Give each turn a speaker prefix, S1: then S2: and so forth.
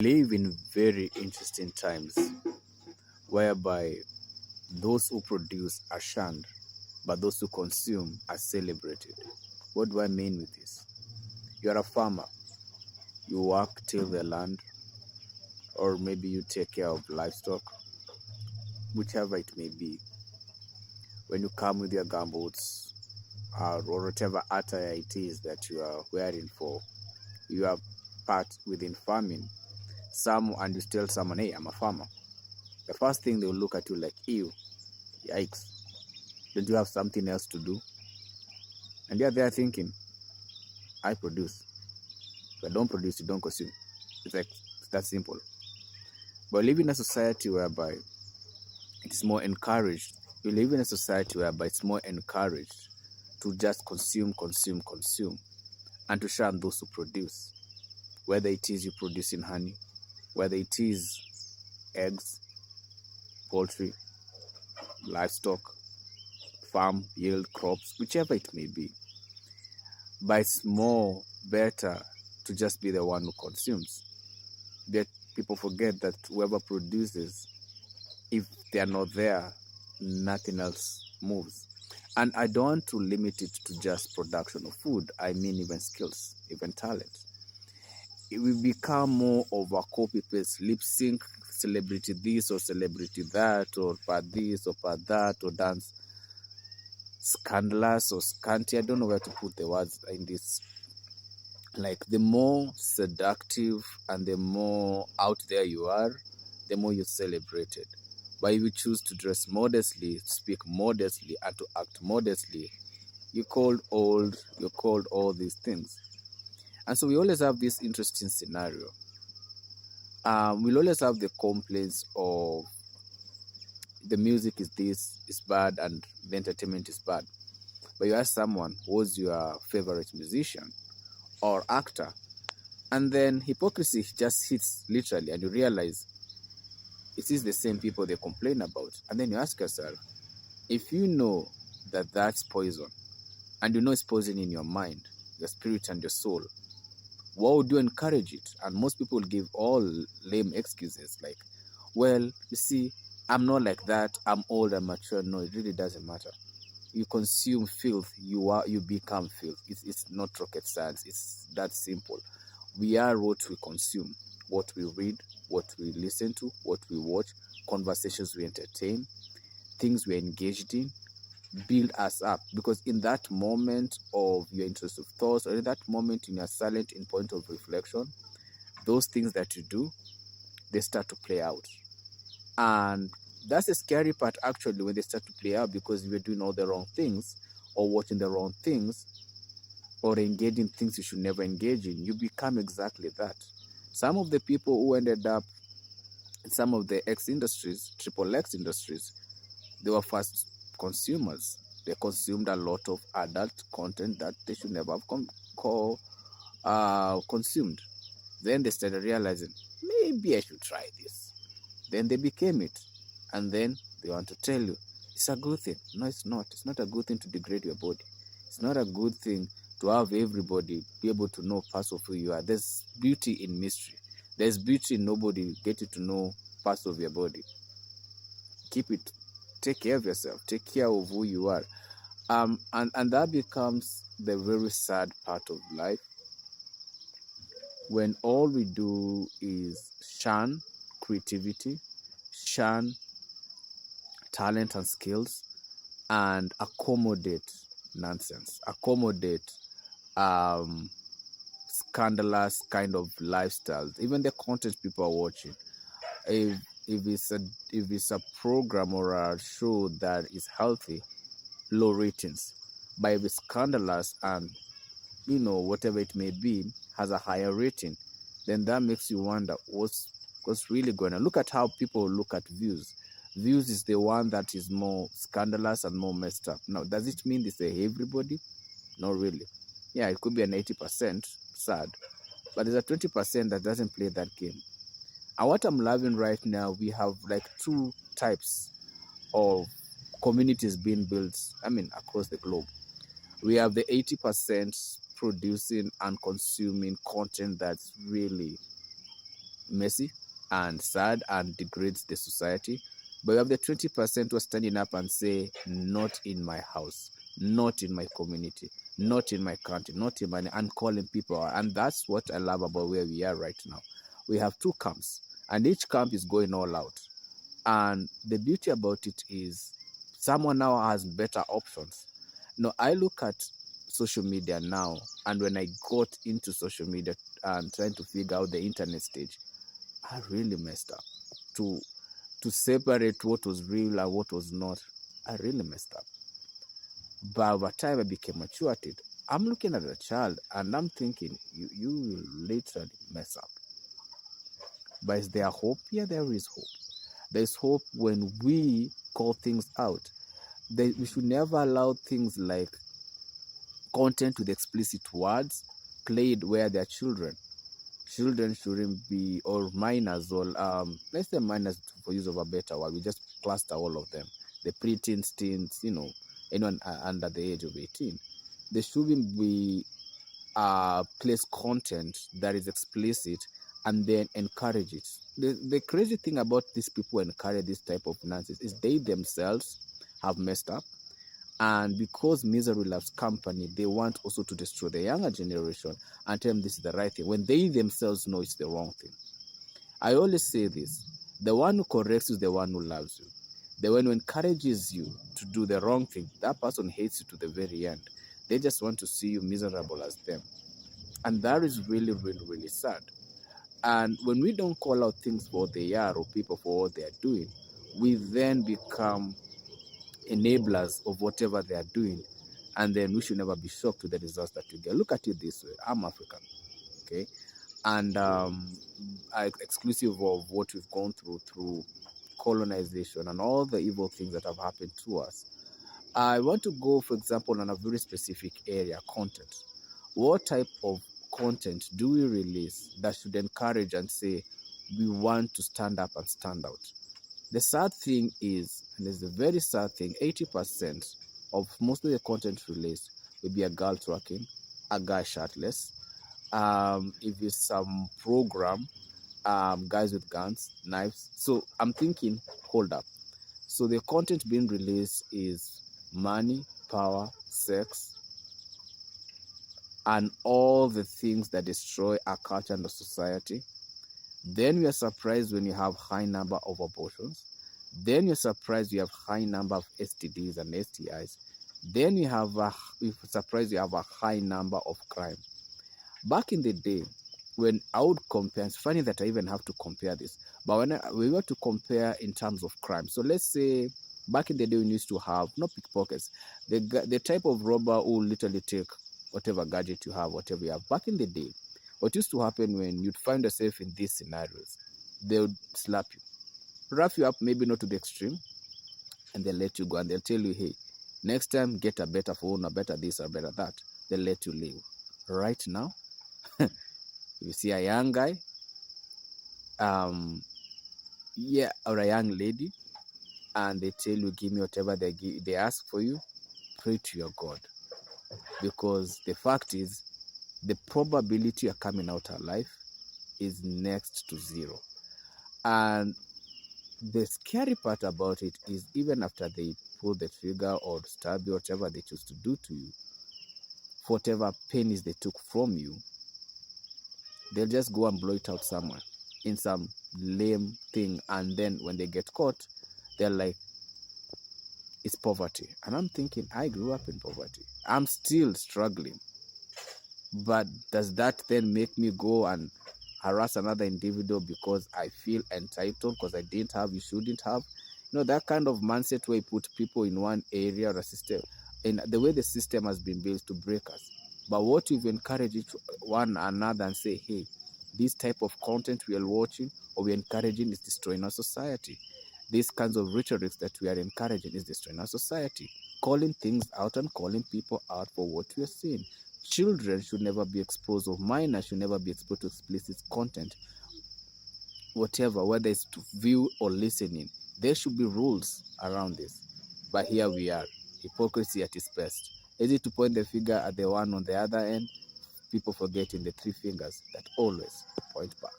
S1: Live in very interesting times whereby those who produce are shunned, but those who consume are celebrated. What do I mean with this? You are a farmer, you work till the land, or maybe you take care of livestock, whichever it may be. When you come with your gumboots or whatever attire it is that you are wearing for, you are part within farming. And you tell someone, hey, I'm a farmer. The first thing they will look at you like, ew, yikes. Don't you have something else to do? And you're there thinking, I produce. If I don't produce, you don't consume. It's like that simple. But live in a society whereby it's more encouraged. You live in a society whereby it's more encouraged to just consume, and to shun those who produce. Whether it is you producing honey, whether it is eggs, poultry, livestock, farm, yield, crops, whichever it may be. But it's more better to just be the one who consumes. Yet people forget that whoever produces, if they are not there, nothing else moves. And I don't want to limit it to just production of food. I mean even skills, even talent. It will become more of a copy-paste, lip-sync, celebrity this or celebrity that, or part this or part that, or dance scandalous or scanty. I don't know where to put the words in this. Like, the more seductive and the more out there you are, the more you're celebrated. But if you choose to dress modestly, speak modestly, and to act modestly, you're called old, you're called all these things. And so we always have this interesting scenario. We'll always have the complaints of the music is this, is bad, and the entertainment is bad. But you ask someone, who's your favorite musician or actor? And then hypocrisy just hits literally, and you realize it is the same people they complain about. And then you ask yourself, if you know that that's poison, and you know it's poison in your mind, your spirit and your soul, why would you encourage it? And most people give all lame excuses like, well, you see, I'm not like that, I'm old, I'm mature. No, it really doesn't matter. You consume filth, you become filth. It's not rocket science. It's that simple. We are what we consume, what we read, what we listen to, what we watch, conversations we entertain, things we're engaged in, build us up. Because in that moment of your intrusive thoughts, or in that moment in your silent in point of reflection, those things that you do, they start to play out. And that's the scary part, actually, when they start to play out, because you're doing all the wrong things, or watching the wrong things, or engaging in things you should never engage in. You become exactly that. Some of the people who ended up in some of the X industries, triple X industries, they were first consumers. They consumed a lot of adult content that they should never have consumed. Then they started realizing, maybe I should try this. Then they became it. And then they want to tell you, it's a good thing. No, it's not. It's not a good thing to degrade your body. It's not a good thing to have everybody be able to know parts of who you are. There's beauty in mystery. There's beauty in nobody getting to know parts of your body. Keep it. Take care of yourself. Take care of who you are. And that becomes the very sad part of life, when all we do is shun creativity, shun talent and skills, and accommodate nonsense, accommodate scandalous kind of lifestyles, even the content people are watching. If it's a program or a show that is healthy, low ratings. But if it's scandalous and whatever it may be has a higher rating, then that makes you wonder what's really going on. Look at how people look at views. Views is the one that is more scandalous and more messed up. Now, does it mean this is everybody? Not really. Yeah, it could be an 80% sad, but there's a 20% that doesn't play that game. And what I'm loving right now, we have like two types of communities being built, across the globe. We have the 80% producing and consuming content that's really messy and sad and degrades the society. But you have the 20% who are standing up and say, not in my house, not in my community, not in my country, not in my, and calling people out. And that's what I love about where we are right now. We have two camps, and each camp is going all out. And the beauty about it is someone now has better options. No, I look at social media now, and when I got into social media and trying to figure out the internet stage, I really messed up. To separate what was real and what was not, I really messed up. But over time, I became mature at it. I'm looking at a child and I'm thinking, you will literally mess up. But is there hope? Yeah, there is hope. There's hope when we call things out. We should never allow things like content with explicit words played where they're children. Children shouldn't be, or minors, or let's say minors for use of a better word. We just cluster all of them. The preteens, teens, anyone under the age of 18. They shouldn't be place content that is explicit and then encourage it. The crazy thing about these people who encourage this type of nonsense is they themselves have messed up. And because misery loves company, they want also to destroy the younger generation and tell them this is the right thing when they themselves know it's the wrong thing. I always say this: the one who corrects you is the one who loves you. The one who encourages you to do the wrong thing, that person hates you to the very end. They just want to see you miserable as them. And that is really, really, really sad. And when we don't call out things for what they are or people for what they are doing, we then become enablers of whatever they are doing. And then we should never be shocked with the results that we get. Look at it this way: I'm African, okay? And exclusive of what we've gone through colonization and all the evil things that have happened to us, I want to go, for example, on a very specific area: content. What type of content do we release that should encourage and say we want to stand up and stand out? The sad thing is, and it's a very sad thing, 80% of most of the content released will be a girl twerking, a guy shirtless. If it's some program, guys with guns, knives. So I'm thinking, hold up. So the content being released is money, power, sex, and all the things that destroy our culture and the society. Then we are surprised when you have high number of abortions. Then you're surprised you have high number of STDs and STIs. Then you're surprised you have a high number of crime. Back in the day, when I would compare, it's funny that I even have to compare this, but when we were to compare in terms of crime. So let's say back in the day, we used to have, not pickpockets, the type of robber who literally take whatever gadget you have, whatever you have. Back in the day, what used to happen when you'd find yourself in these scenarios, they would slap you, rough you up, maybe not to the extreme, and they'll let you go, and they'll tell you, hey, next time get a better phone, or better this, or better that. They'll let you live. Right now, you see a young guy, or a young lady, and they tell you, give me whatever they ask for you, pray to your God. Because the fact is, the probability you're coming out alive is next to zero. And the scary part about it is, even after they pull the trigger or stab you, whatever they choose to do to you, for whatever pennies they took from you, they'll just go and blow it out somewhere in some lame thing. And then when they get caught, they're like, it's poverty. And I'm thinking, I grew up in poverty. I'm still struggling. But does that then make me go and harass another individual because I feel entitled because I didn't have, you shouldn't have? That kind of mindset where you put people in one area or a system, in the way the system has been built to break us. But what we've encouraged one another and say, hey, this type of content we are watching or we're encouraging is destroying our society. These kinds of rhetorics that we are encouraging is destroying our society. Calling things out and calling people out for what we are seeing. Children should never be exposed, or minors should never be exposed to explicit content, whatever, whether it's to view or listening. There should be rules around this. But here we are, hypocrisy at its best. Easy to point the finger at the one on the other end, people forgetting the three fingers that always point back.